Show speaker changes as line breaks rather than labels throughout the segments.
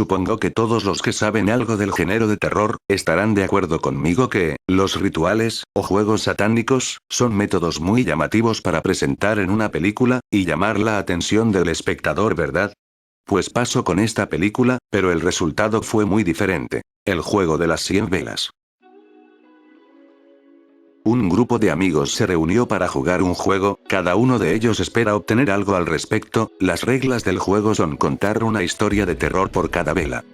Supongo que todos los que saben algo del género de terror, estarán de acuerdo conmigo que, los rituales, o juegos satánicos, son métodos muy llamativos para presentar en una película, y llamar la atención del espectador, ¿verdad? Pues pasó con esta película, pero el resultado fue muy diferente. El juego de las 100 velas. Un grupo de amigos se reunió para jugar un juego, cada uno de ellos espera obtener algo al respecto. Las reglas del juego son contar una historia de terror por cada vela.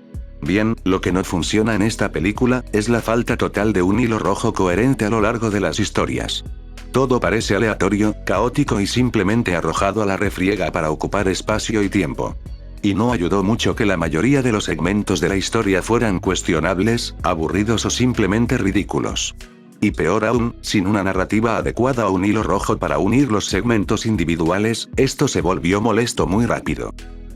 Bien, lo que no funciona en esta película, es la falta total de un hilo rojo coherente a lo largo de las historias. Todo parece aleatorio, caótico y simplemente arrojado a la refriega para ocupar espacio y tiempo. Y no ayudó mucho que la mayoría de los segmentos de la historia fueran cuestionables, aburridos o simplemente ridículos. Y peor aún, sin una narrativa adecuada o un hilo rojo para unir los segmentos individuales, esto se volvió molesto muy rápido.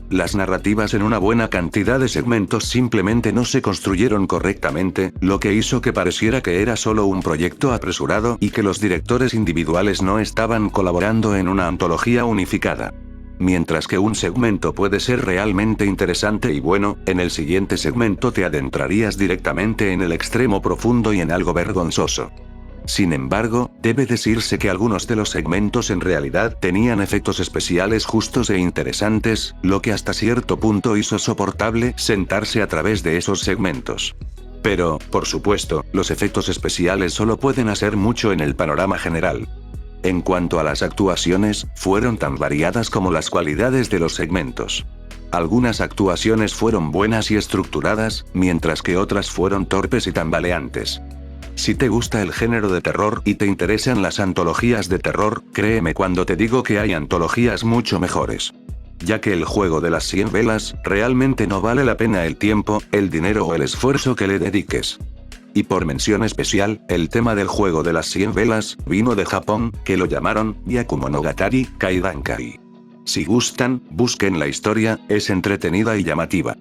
Las narrativas en una buena cantidad de segmentos simplemente no se construyeron correctamente, lo que hizo que pareciera que era solo un proyecto apresurado y que los directores individuales no estaban colaborando en una antología unificada. Mientras que un segmento puede ser realmente interesante y bueno, en el siguiente segmento te adentrarías directamente en el extremo profundo y en algo vergonzoso. Sin embargo, debe decirse que algunos de los segmentos en realidad tenían efectos especiales justos e interesantes, lo que hasta cierto punto hizo soportable sentarse a través de esos segmentos. Pero, por supuesto, los efectos especiales solo pueden hacer mucho en el panorama general. En cuanto a las actuaciones, fueron tan variadas como las cualidades de los segmentos. Algunas actuaciones fueron buenas y estructuradas, mientras que otras fueron torpes y tambaleantes. Si te gusta el género de terror y te interesan las antologías de terror, créeme cuando te digo que hay antologías mucho mejores. Ya que el juego de las 100 velas, realmente no vale la pena el tiempo, el dinero o el esfuerzo que le dediques. Y por mención especial, el tema del juego de las 100 velas, vino de Japón, que lo llamaron, Byakumonogatari, Kaidankai. Si gustan, busquen la historia, es entretenida y llamativa.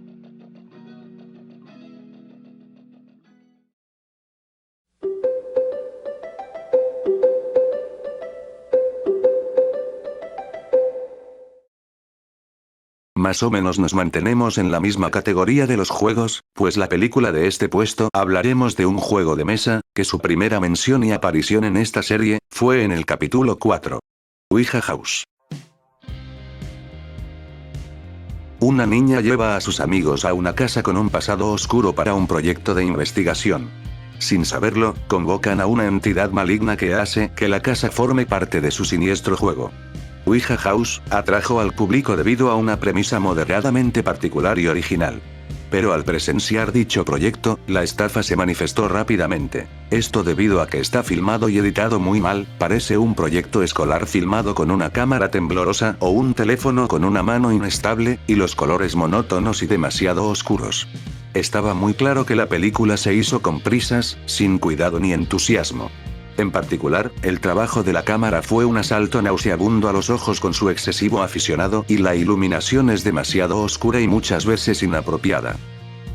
Más o menos nos mantenemos en la misma categoría de los juegos, pues la película de este puesto hablaremos de un juego de mesa, que su primera mención y aparición en esta serie, fue en el capítulo 4. Ouija House. Una niña lleva a sus amigos a una casa con un pasado oscuro para un proyecto de investigación. Sin saberlo, convocan a una entidad maligna que hace que la casa forme parte de su siniestro juego. Ouija House atrajo al público debido a una premisa moderadamente particular y original. Pero al presenciar dicho proyecto, la estafa se manifestó rápidamente. Esto debido a que está filmado y editado muy mal, parece un proyecto escolar filmado con una cámara temblorosa o un teléfono con una mano inestable, y los colores monótonos y demasiado oscuros. Estaba muy claro que la película se hizo con prisas, sin cuidado ni entusiasmo. En particular, el trabajo de la cámara fue un asalto nauseabundo a los ojos con su excesivo aficionado y la iluminación es demasiado oscura y muchas veces inapropiada.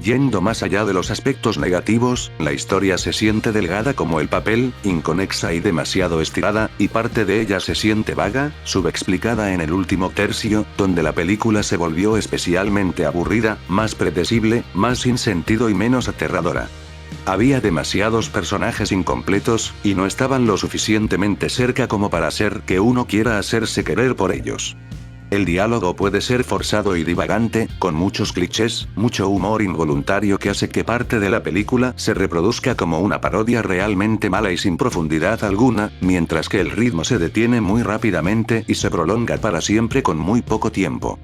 Yendo más allá de los aspectos negativos, la historia se siente delgada como el papel, inconexa y demasiado estirada, y parte de ella se siente vaga, subexplicada en el último tercio, donde la película se volvió especialmente aburrida, más predecible, más sin sentido y menos aterradora. Había demasiados personajes incompletos, y no estaban lo suficientemente cerca como para hacer que uno quiera hacerse querer por ellos. El diálogo puede ser forzado y divagante, con muchos clichés, mucho humor involuntario que hace que parte de la película se reproduzca como una parodia realmente mala y sin profundidad alguna, mientras que el ritmo se detiene muy rápidamente y se prolonga para siempre con muy poco tiempo.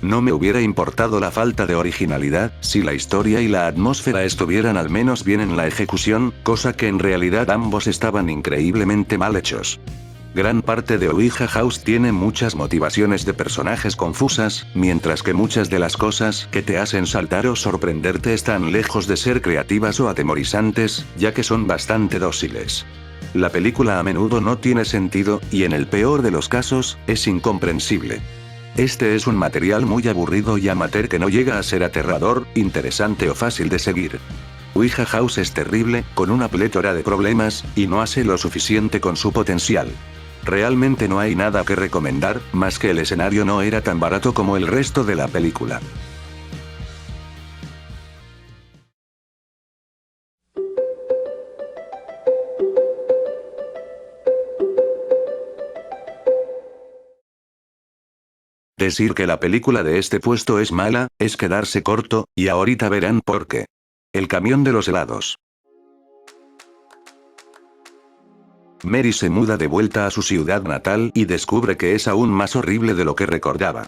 No me hubiera importado la falta de originalidad, si la historia y la atmósfera estuvieran al menos bien en la ejecución, cosa que en realidad ambos estaban increíblemente mal hechos. Gran parte de Ouija House tiene muchas motivaciones de personajes confusas, mientras que muchas de las cosas que te hacen saltar o sorprenderte están lejos de ser creativas o atemorizantes, ya que son bastante dóciles. La película a menudo no tiene sentido, y en el peor de los casos, es incomprensible. Este es un material muy aburrido y amateur que no llega a ser aterrador, interesante o fácil de seguir. Ouija House es terrible, con una plétora de problemas, y no hace lo suficiente con su potencial. Realmente no hay nada que recomendar, más que el escenario no era tan barato como el resto de la película. Decir que la película de este puesto es mala, es quedarse corto, y ahorita verán por qué. El camión de los helados. Mary se muda de vuelta a su ciudad natal y descubre que es aún más horrible de lo que recordaba.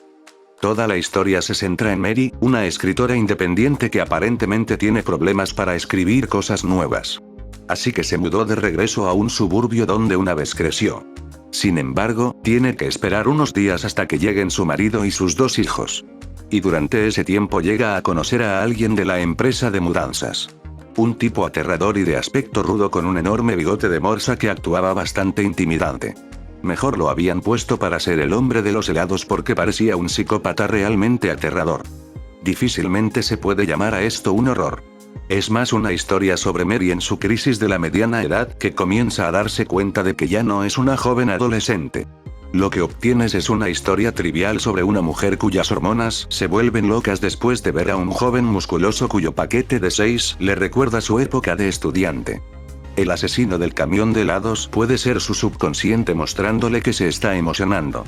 Toda la historia se centra en Mary, una escritora independiente que aparentemente tiene problemas para escribir cosas nuevas. Así que se mudó de regreso a un suburbio donde una vez creció. Sin embargo, tiene que esperar unos días hasta que lleguen su marido y sus 2 hijos. Y durante ese tiempo llega a conocer a alguien de la empresa de mudanzas. Un tipo aterrador y de aspecto rudo con un enorme bigote de morsa que actuaba bastante intimidante. Mejor lo habían puesto para ser el hombre de los helados porque parecía un psicópata realmente aterrador. Difícilmente se puede llamar a esto un horror. Es más una historia sobre Mary en su crisis de la mediana edad que comienza a darse cuenta de que ya no es una joven adolescente. Lo que obtienes es una historia trivial sobre una mujer cuyas hormonas se vuelven locas después de ver a un joven musculoso cuyo paquete de 6 le recuerda su época de estudiante. El asesino del camión de helados puede ser su subconsciente mostrándole que se está emocionando.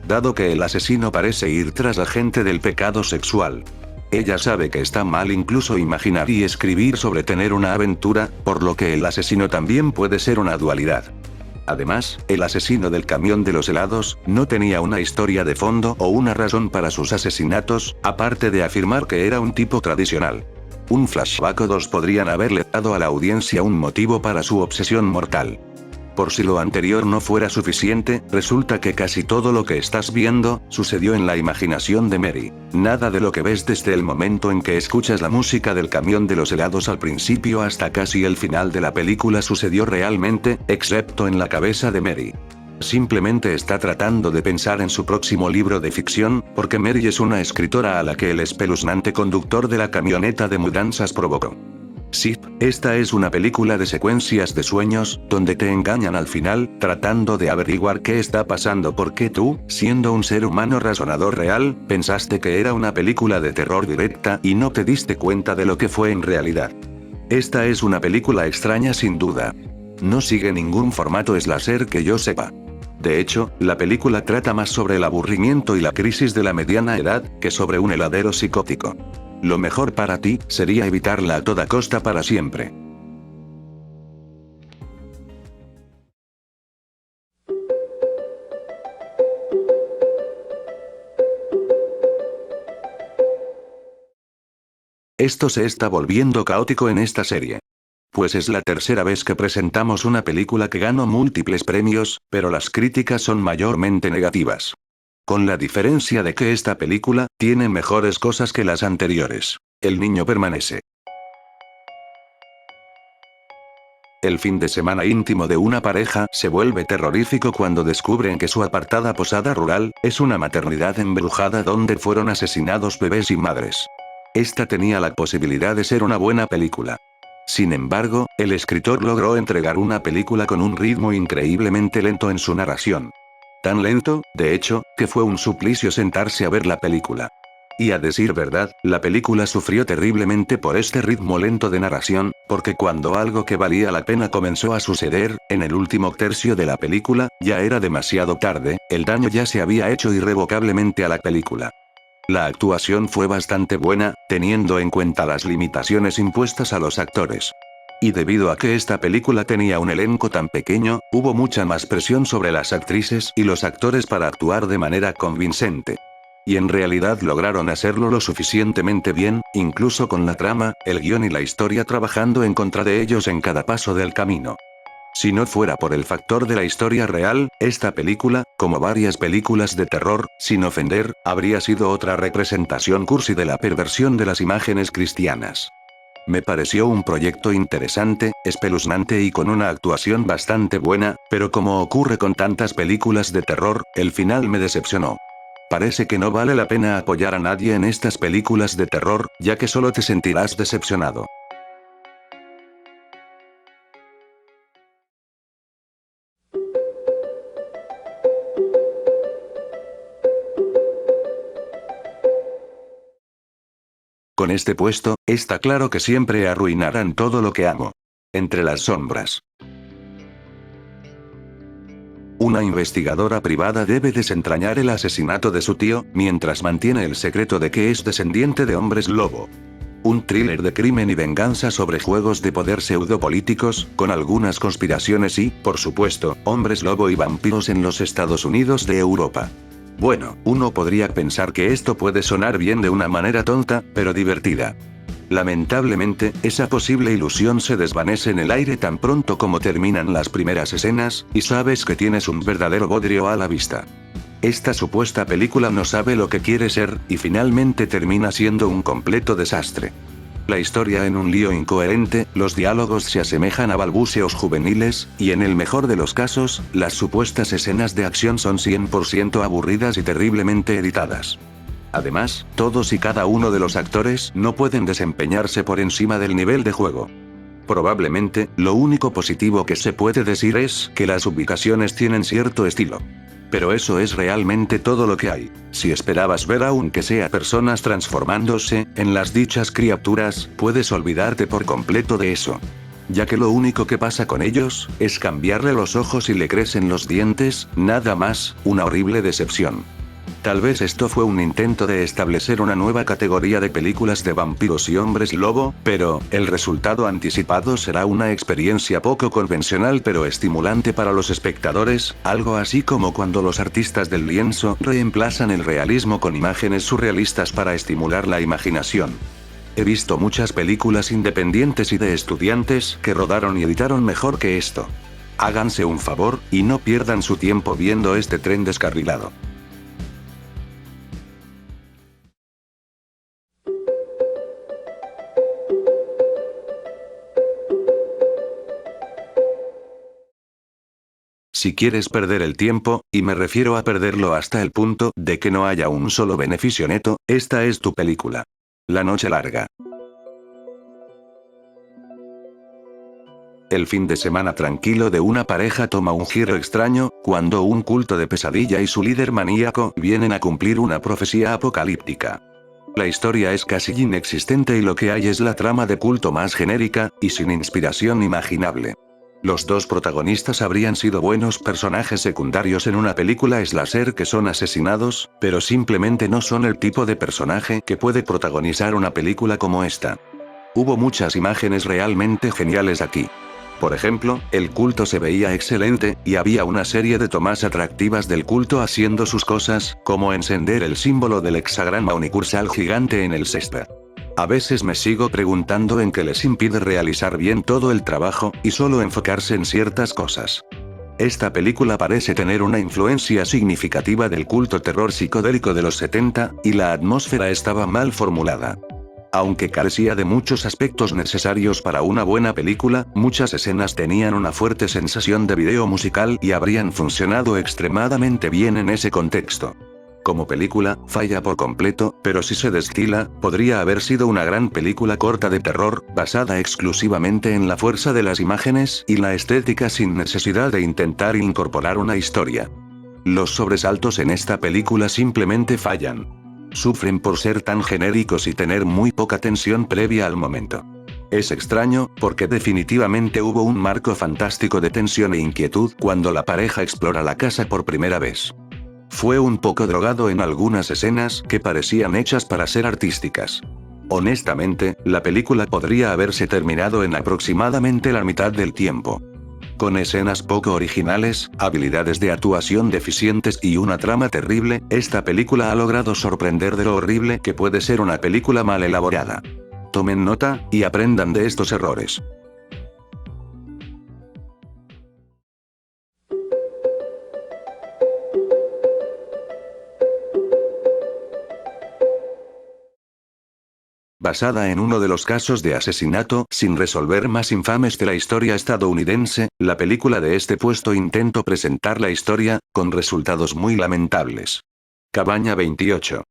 Dado que el asesino parece ir tras la gente del pecado sexual. Ella sabe que está mal incluso imaginar y escribir sobre tener una aventura, por lo que el asesino también puede ser una dualidad. Además, el asesino del camión de los helados no tenía una historia de fondo o una razón para sus asesinatos, aparte de afirmar que era un tipo tradicional. Un flashback o 2 podrían haberle dado a la audiencia un motivo para su obsesión mortal. Por si lo anterior no fuera suficiente, resulta que casi todo lo que estás viendo, sucedió en la imaginación de Mary. Nada de lo que ves desde el momento en que escuchas la música del camión de los helados al principio hasta casi el final de la película sucedió realmente, excepto en la cabeza de Mary. Simplemente está tratando de pensar en su próximo libro de ficción, porque Mary es una escritora a la que el espeluznante conductor de la camioneta de mudanzas provocó. Sí, esta es una película de secuencias de sueños, donde te engañan al final, tratando de averiguar qué está pasando porque tú, siendo un ser humano razonador real, pensaste que era una película de terror directa y no te diste cuenta de lo que fue en realidad. Esta es una película extraña sin duda. No sigue ningún formato slasher que yo sepa. De hecho, la película trata más sobre el aburrimiento y la crisis de la mediana edad, que sobre un heladero psicótico. Lo mejor para ti, sería evitarla a toda costa para siempre. Esto se está volviendo caótico en esta serie. Pues es la tercera vez que presentamos una película que ganó múltiples premios, pero las críticas son mayormente negativas. Con la diferencia de que esta película, tiene mejores cosas que las anteriores. El niño permanece. El fin de semana íntimo de una pareja se vuelve terrorífico cuando descubren que su apartada posada rural, es una maternidad embrujada donde fueron asesinados bebés y madres. Esta tenía la posibilidad de ser una buena película. Sin embargo, el escritor logró entregar una película con un ritmo increíblemente lento en su narración. Tan lento, de hecho, que fue un suplicio sentarse a ver la película. Y a decir verdad, la película sufrió terriblemente por este ritmo lento de narración, porque cuando algo que valía la pena comenzó a suceder, en el último tercio de la película, ya era demasiado tarde, el daño ya se había hecho irrevocablemente a la película. La actuación fue bastante buena, teniendo en cuenta las limitaciones impuestas a los actores. Y debido a que esta película tenía un elenco tan pequeño, hubo mucha más presión sobre las actrices y los actores para actuar de manera convincente. Y en realidad lograron hacerlo lo suficientemente bien, incluso con la trama, el guión y la historia trabajando en contra de ellos en cada paso del camino. Si no fuera por el factor de la historia real, esta película, como varias películas de terror, sin ofender, habría sido otra representación cursi de la perversión de las imágenes cristianas. Me pareció un proyecto interesante, espeluznante y con una actuación bastante buena, pero como ocurre con tantas películas de terror, el final me decepcionó. Parece que no vale la pena apoyar a nadie en estas películas de terror, ya que solo te sentirás decepcionado. Con este puesto, está claro que siempre arruinarán todo lo que amo. Entre las sombras. Una investigadora privada debe desentrañar el asesinato de su tío, mientras mantiene el secreto de que es descendiente de hombres lobo. Un thriller de crimen y venganza sobre juegos de poder pseudopolíticos, con algunas conspiraciones y, por supuesto, hombres lobo y vampiros en los Estados Unidos de Europa. Bueno, uno podría pensar que esto puede sonar bien de una manera tonta, pero divertida. Lamentablemente, esa posible ilusión se desvanece en el aire tan pronto como terminan las primeras escenas, y sabes que tienes un verdadero bodrio a la vista. Esta supuesta película no sabe lo que quiere ser, y finalmente termina siendo un completo desastre. La historia en un lío incoherente, los diálogos se asemejan a balbuceos juveniles, y en el mejor de los casos, las supuestas escenas de acción son 100% aburridas y terriblemente editadas. Además, todos y cada uno de los actores no pueden desempeñarse por encima del nivel de juego. Probablemente, lo único positivo que se puede decir es que las ubicaciones tienen cierto estilo. Pero eso es realmente todo lo que hay. Si esperabas ver aunque sea personas transformándose en las dichas criaturas, puedes olvidarte por completo de eso. Ya que lo único que pasa con ellos, es cambiarle los ojos y le crecen los dientes, nada más, una horrible decepción. Tal vez esto fue un intento de establecer una nueva categoría de películas de vampiros y hombres lobo, pero, el resultado anticipado será una experiencia poco convencional pero estimulante para los espectadores, algo así como cuando los artistas del lienzo reemplazan el realismo con imágenes surrealistas para estimular la imaginación. He visto muchas películas independientes y de estudiantes que rodaron y editaron mejor que esto. Háganse un favor, y no pierdan su tiempo viendo este tren descarrilado. Si quieres perder el tiempo, y me refiero a perderlo hasta el punto de que no haya un solo beneficio neto, esta es tu película. La noche larga. El fin de semana tranquilo de una pareja toma un giro extraño, cuando un culto de pesadilla y su líder maníaco vienen a cumplir una profecía apocalíptica. La historia es casi inexistente y lo que hay es la trama de culto más genérica, y sin inspiración imaginable. Los dos protagonistas habrían sido buenos personajes secundarios en una película slasher que son asesinados, pero simplemente no son el tipo de personaje que puede protagonizar una película como esta. Hubo muchas imágenes realmente geniales aquí. Por ejemplo, el culto se veía excelente, y había una serie de tomas atractivas del culto haciendo sus cosas, como encender el símbolo del hexagrama unicursal gigante en el césped. A veces me sigo preguntando en qué les impide realizar bien todo el trabajo, y solo enfocarse en ciertas cosas. Esta película parece tener una influencia significativa del culto terror psicodélico de los 70, y la atmósfera estaba mal formulada. Aunque carecía de muchos aspectos necesarios para una buena película, muchas escenas tenían una fuerte sensación de video musical y habrían funcionado extremadamente bien en ese contexto. Como película, falla por completo, pero si se destila, podría haber sido una gran película corta de terror, basada exclusivamente en la fuerza de las imágenes y la estética sin necesidad de intentar incorporar una historia. Los sobresaltos en esta película simplemente fallan. Sufren por ser tan genéricos y tener muy poca tensión previa al momento. Es extraño, porque definitivamente hubo un marco fantástico de tensión e inquietud cuando la pareja explora la casa por primera vez. Fue un poco drogado en algunas escenas que parecían hechas para ser artísticas. Honestamente, la película podría haberse terminado en aproximadamente la mitad del tiempo. Con escenas poco originales, habilidades de actuación deficientes y una trama terrible, esta película ha logrado sorprender de lo horrible que puede ser una película mal elaborada. Tomen nota, y aprendan de estos errores. Basada en uno de los casos de asesinato sin resolver más infames de la historia estadounidense, la película de este puesto intentó presentar la historia, con resultados muy lamentables. Cabaña 28.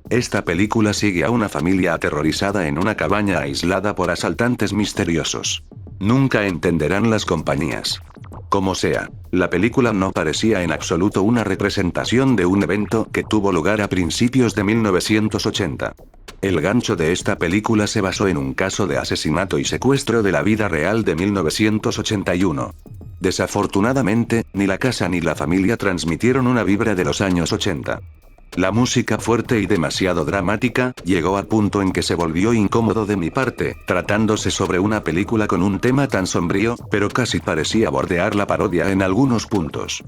Esta película sigue a una familia aterrorizada en una cabaña aislada por asaltantes misteriosos. Nunca entenderán las compañías. Como sea, la película no parecía en absoluto una representación de un evento que tuvo lugar a principios de 1980. El gancho de esta película se basó en un caso de asesinato y secuestro de la vida real de 1981. Desafortunadamente, ni la casa ni la familia transmitieron una vibra de los años 80. La música fuerte y demasiado dramática, llegó al punto en que se volvió incómodo de mi parte, tratándose sobre una película con un tema tan sombrío, pero casi parecía bordear la parodia en algunos puntos.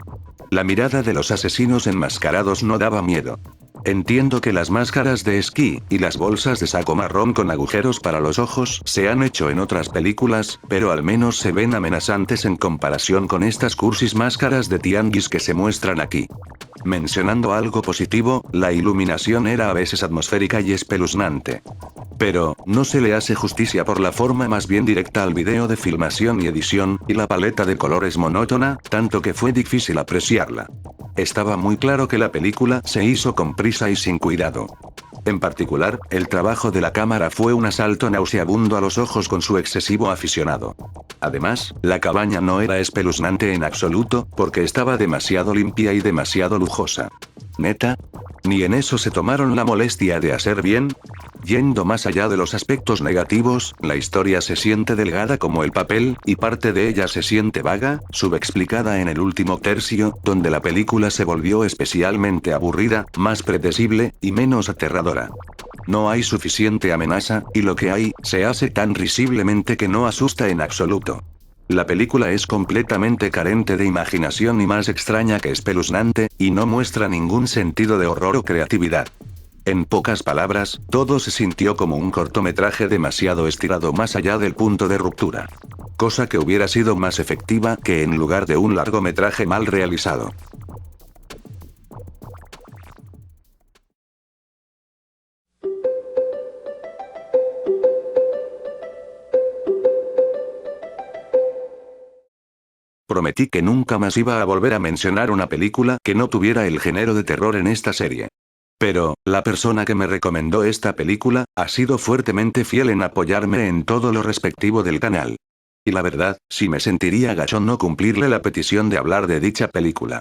La mirada de los asesinos enmascarados no daba miedo. Entiendo que las máscaras de esquí, y las bolsas de saco marrón con agujeros para los ojos se han hecho en otras películas, pero al menos se ven amenazantes en comparación con estas cursis máscaras de tianguis que se muestran aquí. Mencionando algo positivo, la iluminación era a veces atmosférica y espeluznante. Pero, no se le hace justicia por la forma más bien directa al video de filmación y edición, y la paleta de colores monótona, tanto que fue difícil apreciarla. Estaba muy claro que la película se hizo con prisa y sin cuidado. En particular, el trabajo de la cámara fue un asalto nauseabundo a los ojos con su excesivo aficionado. Además, la cabaña no era espeluznante en absoluto, porque estaba demasiado limpia y demasiado lujosa. ¿Neta? ¿Ni en eso se tomaron la molestia de hacer bien? Yendo más allá de los aspectos negativos, la historia se siente delgada como el papel, y parte de ella se siente vaga, subexplicada en el último tercio, donde la película se volvió especialmente aburrida, más predecible, y menos aterradora. No hay suficiente amenaza, y lo que hay, se hace tan risiblemente que no asusta en absoluto. La película es completamente carente de imaginación y más extraña que espeluznante, y no muestra ningún sentido de horror o creatividad. En pocas palabras, todo se sintió como un cortometraje demasiado estirado más allá del punto de ruptura. Cosa que hubiera sido más efectiva que en lugar de un largometraje mal realizado. Prometí que nunca más iba a volver a mencionar una película que no tuviera el género de terror en esta serie. Pero, la persona que me recomendó esta película, ha sido fuertemente fiel en apoyarme en todo lo respectivo del canal. Y la verdad, sí me sentiría gacho no cumplirle la petición de hablar de dicha película.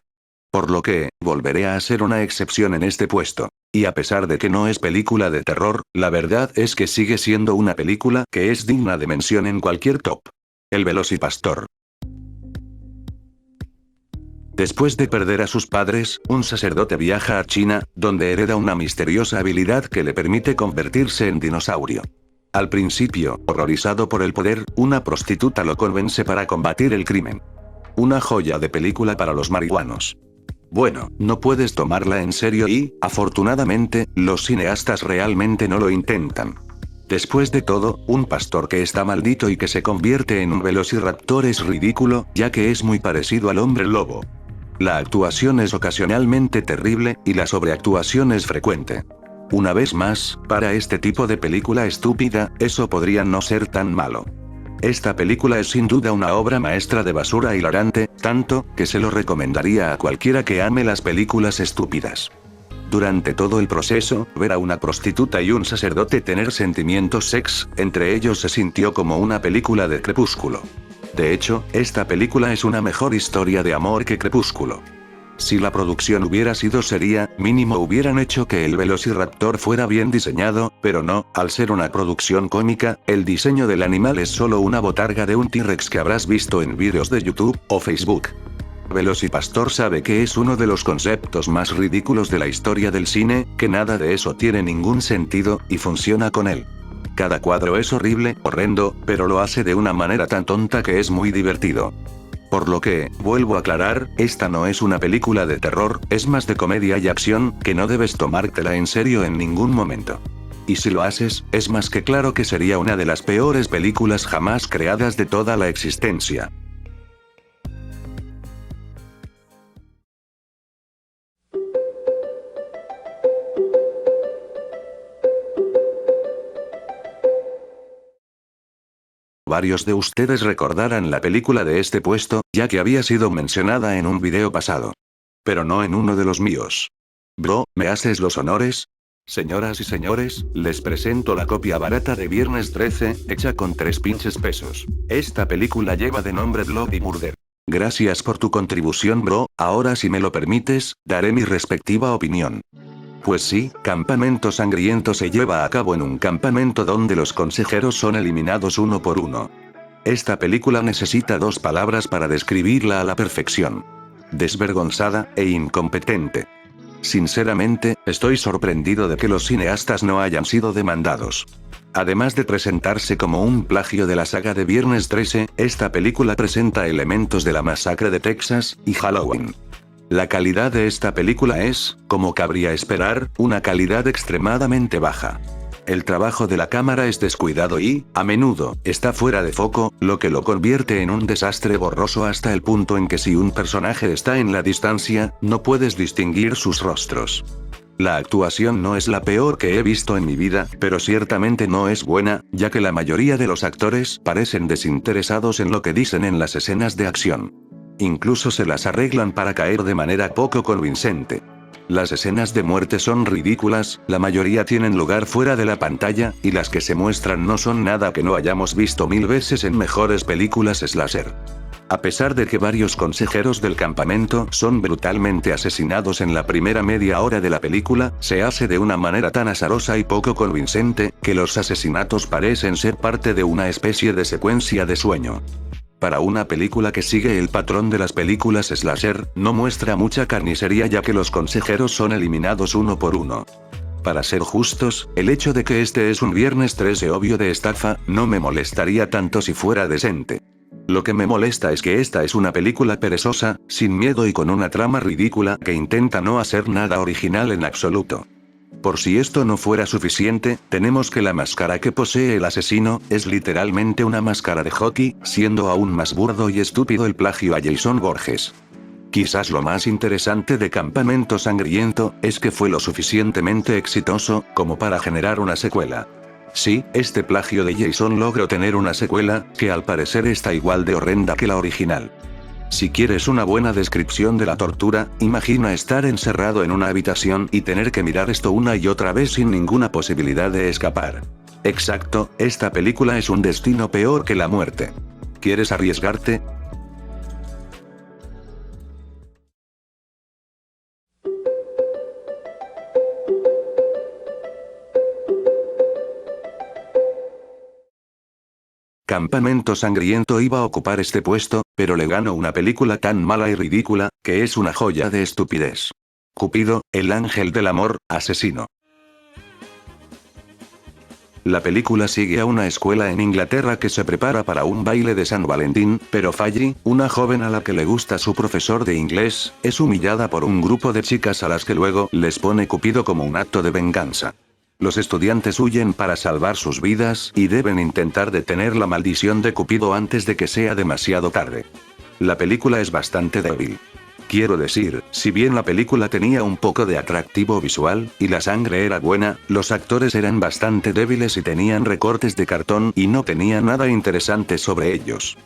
Por lo que, volveré a hacer una excepción en este puesto. Y a pesar de que no es película de terror, la verdad es que sigue siendo una película que es digna de mención en cualquier top. El Velocipastor. Después de perder a sus padres, un sacerdote viaja a China, donde hereda una misteriosa habilidad que le permite convertirse en dinosaurio. Al principio, horrorizado por el poder, una prostituta lo convence para combatir el crimen. Una joya de película para los marihuanos. Bueno, no puedes tomarla en serio y, afortunadamente, los cineastas realmente no lo intentan. Después de todo, un pastor que está maldito y que se convierte en un velociraptor es ridículo, ya que es muy parecido al hombre lobo. La actuación es ocasionalmente terrible, y la sobreactuación es frecuente. Una vez más, para este tipo de película estúpida, eso podría no ser tan malo. Esta película es sin duda una obra maestra de basura hilarante, tanto, que se lo recomendaría a cualquiera que ame las películas estúpidas. Durante todo el proceso, ver a una prostituta y un sacerdote tener sentimientos entre ellos se sintió como una película de Crepúsculo. De hecho, esta película es una mejor historia de amor que Crepúsculo. Si la producción hubiera sido seria, mínimo hubieran hecho que el Velociraptor fuera bien diseñado, pero no, al ser una producción cómica, el diseño del animal es solo una botarga de un T-Rex que habrás visto en vídeos de YouTube o Facebook. Velocipastor sabe que es uno de los conceptos más ridículos de la historia del cine, que nada de eso tiene ningún sentido, y funciona con él. Cada cuadro es horrible, horrendo, pero lo hace de una manera tan tonta que es muy divertido. Por lo que, vuelvo a aclarar, esta no es una película de terror, es más de comedia y acción, que no debes tomártela en serio en ningún momento. Y si lo haces, es más que claro que sería una de las peores películas jamás creadas de toda la existencia. Varios de ustedes recordarán la película de este puesto, ya que había sido mencionada en un video pasado. Pero no en uno de los míos. Bro, ¿me haces los honores? Señoras y señores, les presento la copia barata de Viernes 13, hecha con 3 pinches pesos. Esta película lleva de nombre Bloody Murder. Gracias por tu contribución, bro. Ahora, si me lo permites, daré mi respectiva opinión. Pues sí, Campamento Sangriento se lleva a cabo en un campamento donde los consejeros son eliminados uno por uno. Esta película necesita 2 palabras para describirla a la perfección: desvergonzada e incompetente. Sinceramente, estoy sorprendido de que los cineastas no hayan sido demandados. Además de presentarse como un plagio de la saga de Viernes 13, esta película presenta elementos de la masacre de Texas y Halloween. La calidad de esta película es, como cabría esperar, una calidad extremadamente baja. El trabajo de la cámara es descuidado y, a menudo, está fuera de foco, lo que lo convierte en un desastre borroso hasta el punto en que si un personaje está en la distancia, no puedes distinguir sus rostros. La actuación no es la peor que he visto en mi vida, pero ciertamente no es buena, ya que la mayoría de los actores parecen desinteresados en lo que dicen en las escenas de acción. Incluso se las arreglan para caer de manera poco convincente. Las escenas de muerte son ridículas, la mayoría tienen lugar fuera de la pantalla, y las que se muestran no son nada que no hayamos visto 1000 veces en mejores películas slasher. A pesar de que varios consejeros del campamento son brutalmente asesinados en la primera media hora de la película, se hace de una manera tan azarosa y poco convincente, que los asesinatos parecen ser parte de una especie de secuencia de sueño. Para una película que sigue el patrón de las películas slasher, no muestra mucha carnicería ya que los consejeros son eliminados uno por uno. Para ser justos, el hecho de que este es un Viernes 13 obvio de estafa, no me molestaría tanto si fuera decente. Lo que me molesta es que esta es una película perezosa, sin miedo y con una trama ridícula que intenta no hacer nada original en absoluto. Por si esto no fuera suficiente, tenemos que la máscara que posee el asesino, es literalmente una máscara de hockey, siendo aún más burdo y estúpido el plagio a Jason Voorhees. Quizás lo más interesante de Campamento Sangriento, es que fue lo suficientemente exitoso, como para generar una secuela. Sí, este plagio de Jason logró tener una secuela, que al parecer está igual de horrenda que la original. Si quieres una buena descripción de la tortura, imagina estar encerrado en una habitación y tener que mirar esto una y otra vez sin ninguna posibilidad de escapar. Exacto, esta película es un destino peor que la muerte. ¿Quieres arriesgarte? Campamento Sangriento iba a ocupar este puesto, pero le ganó una película tan mala y ridícula, que es una joya de estupidez. Cupido, el ángel del amor, asesino. La película sigue a una escuela en Inglaterra que se prepara para un baile de San Valentín, pero Falley, una joven a la que le gusta su profesor de inglés, es humillada por un grupo de chicas a las que luego les pone Cupido como un acto de venganza. Los estudiantes huyen para salvar sus vidas y deben intentar detener la maldición de Cupido antes de que sea demasiado tarde. La película es bastante débil. Quiero decir, si bien la película tenía un poco de atractivo visual, y la sangre era buena, los actores eran bastante débiles y tenían recortes de cartón y no tenía nada interesante sobre ellos.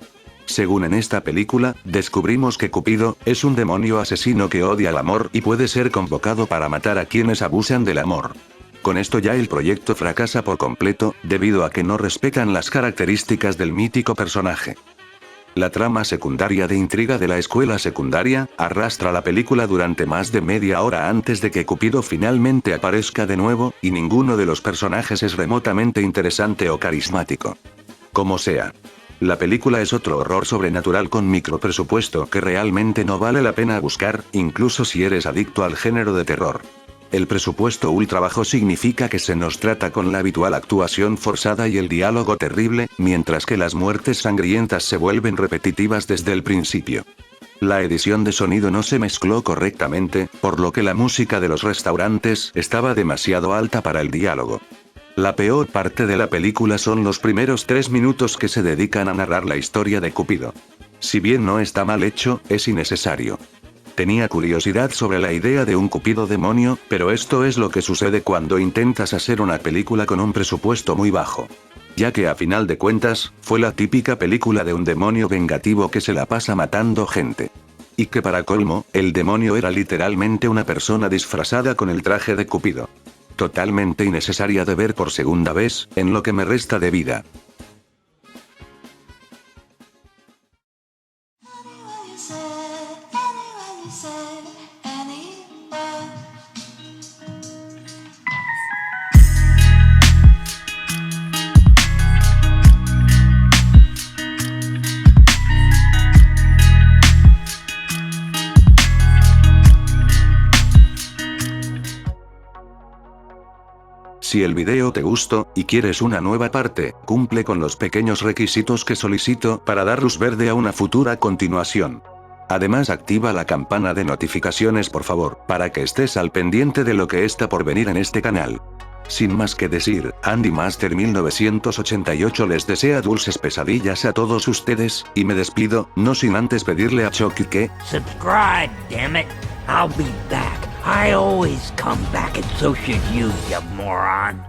Según en esta película, descubrimos que Cupido es un demonio asesino que odia el amor y puede ser convocado para matar a quienes abusan del amor. Con esto ya el proyecto fracasa por completo, debido a que no respetan las características del mítico personaje. La trama secundaria de intriga de la escuela secundaria, arrastra la película durante más de media hora antes de que Cupido finalmente aparezca de nuevo, y ninguno de los personajes es remotamente interesante o carismático. Como sea. La película es otro horror sobrenatural con micropresupuesto que realmente no vale la pena buscar, incluso si eres adicto al género de terror. El presupuesto ultra bajo significa que se nos trata con la habitual actuación forzada y el diálogo terrible, mientras que las muertes sangrientas se vuelven repetitivas desde el principio. La edición de sonido no se mezcló correctamente, por lo que la música de los restaurantes estaba demasiado alta para el diálogo. La peor parte de la película son los primeros 3 minutos que se dedican a narrar la historia de Cupido. Si bien no está mal hecho, es innecesario. Tenía curiosidad sobre la idea de un Cupido demonio, pero esto es lo que sucede cuando intentas hacer una película con un presupuesto muy bajo. Ya que a final de cuentas, fue la típica película de un demonio vengativo que se la pasa matando gente. Y que para colmo, el demonio era literalmente una persona disfrazada con el traje de Cupido. Totalmente innecesaria de ver por segunda vez, en lo que me resta de vida. Si el video te gustó, y quieres una nueva parte, cumple con los pequeños requisitos que solicito para dar luz verde a una futura continuación. Además activa la campana de notificaciones por favor, para que estés al pendiente de lo que está por venir en este canal. Sin más que decir, Andy Master 1988 les desea dulces pesadillas a todos ustedes, y me despido, no sin antes pedirle a Chucky que...
Subscribe, damn it. I'll be back. I always come back, and so should you, you moron.